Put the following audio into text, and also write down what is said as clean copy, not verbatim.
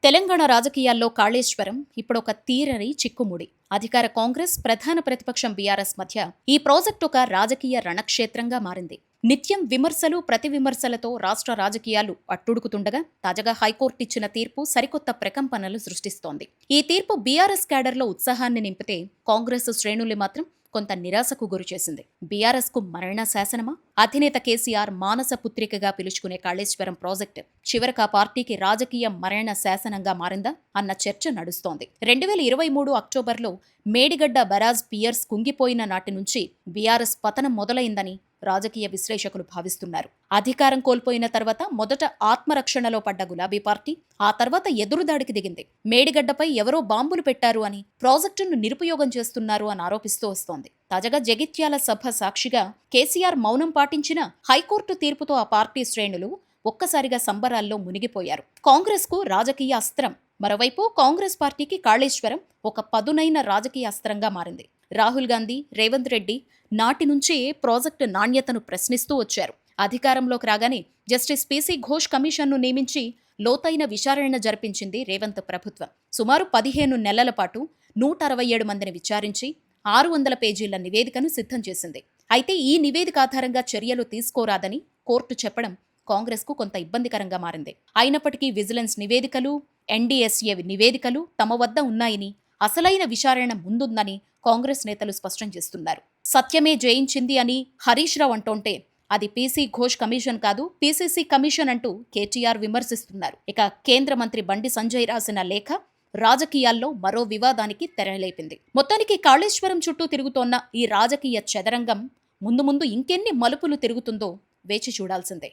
తెలంగాణ రాజకీయాల్లో కాళేశ్వరం ఇప్పుడొక తీరని చిక్కుముడి. అధికార కాంగ్రెస్, ప్రధాన ప్రతిపక్షం బీఆర్ఎస్ మధ్య ఈ ప్రాజెక్టు ఒక రాజకీయ రణక్షేత్రంగా మారింది. నిత్యం విమర్శలు, ప్రతి విమర్శలతో రాష్ట్ర రాజకీయాలు అట్టుడుకుతుండగా తాజాగా హైకోర్టు ఇచ్చిన తీర్పు సరికొత్త ప్రకంపనలు సృష్టిస్తోంది. ఈ తీర్పు బీఆర్ఎస్ క్యాడర్లో ఉత్సాహాన్ని నింపితే, కాంగ్రెస్ శ్రేణుల్ని మాత్రం కొంత నిరాశకు గురిచేసింది. బీఆర్ఎస్ కు మరణ శాసనమా? అధినేత కేసీఆర్ మానస పుత్రికగా పిలుచుకునే కాళేశ్వరం ప్రాజెక్టు చివరికి ఆ పార్టీకి రాజకీయ మరణ శాసనంగా మారిందా అన్న చర్చ నడుస్తోంది. 2023 అక్టోబర్లో మేడిగడ్డ బరాజ్ పియర్స్ కుంగిపోయిన నాటి నుంచి బీఆర్ఎస్ పతనం మొదలైందని రాజకీయ విశ్లేషకులు భావిస్తున్నారు. అధికారం కోల్పోయిన తర్వాత మొదట ఆత్మరక్షణలో పడ్డ గులాబీ పార్టీ ఆ తర్వాత ఎదురుదాడికి దిగింది. మేడిగడ్డపై ఎవరో బాంబులు పెట్టారు అని, ప్రాజెక్టును నిరుపయోగం చేస్తున్నారు అని ఆరోపిస్తూ వస్తోంది. తాజాగా జగిత్యాల సభ సాక్షిగా కేసీఆర్ మౌనం పాటించిన హైకోర్టు తీర్పుతో ఆ పార్టీ శ్రేణులు ఒక్కసారిగా సంబరాల్లో మునిగిపోయారు. కాంగ్రెస్ కు రాజకీయ అస్త్రం, మరోవైపు కాంగ్రెస్ పార్టీకి కాళేశ్వరం ఒక పదునైన రాజకీయ అస్త్రంగా మారింది. రాహుల్ గాంధీ, రేవంత్ రెడ్డి నాటి నుంచే ప్రాజెక్టు నాణ్యతను ప్రశ్నిస్తూ వచ్చారు. అధికారంలోకి రాగానే జస్టిస్ పీసీ ఘోష్ కమిషన్ను నియమించి లోతైన విచారణ జరిపించింది రేవంత్ ప్రభుత్వం. సుమారు 15 నెలల పాటు 167 మందిని విచారించి 600 పేజీల నివేదికను సిద్ధం చేసింది. అయితే ఈ నివేదిక ఆధారంగా చర్యలు తీసుకోరాదని కోర్టు చెప్పడం కాంగ్రెస్కు కొంత ఇబ్బందికరంగా మారింది. అయినప్పటికీ విజిలెన్స్ నివేదికలు, ఎన్డీఎస్ఏ నివేదికలు తమ వద్ద ఉన్నాయని, అసలైన విచారణ ముందుందని కాంగ్రెస్ నేతలు స్పష్టం చేస్తున్నారు. సత్యమే జయించింది అని హరీష్ రావు అంటోంటే అది పీసీ ఘోష్ కమిషన్ కాదు, పీసీసీ కమిషన్ అంటూ కేటీఆర్ విమర్శిస్తున్నారు. ఇక కేంద్ర మంత్రి బండి సంజయ్ రాసిన లేఖ రాజకీయాల్లో మరో వివాదానికి తెరలేపింది. మొత్తానికి కాళేశ్వరం చుట్టూ తిరుగుతోన్న ఈ రాజకీయ చదరంగం ముందు ముందు ఇంకెన్ని మలుపులు తిరుగుతుందో వేచి చూడాల్సిందే.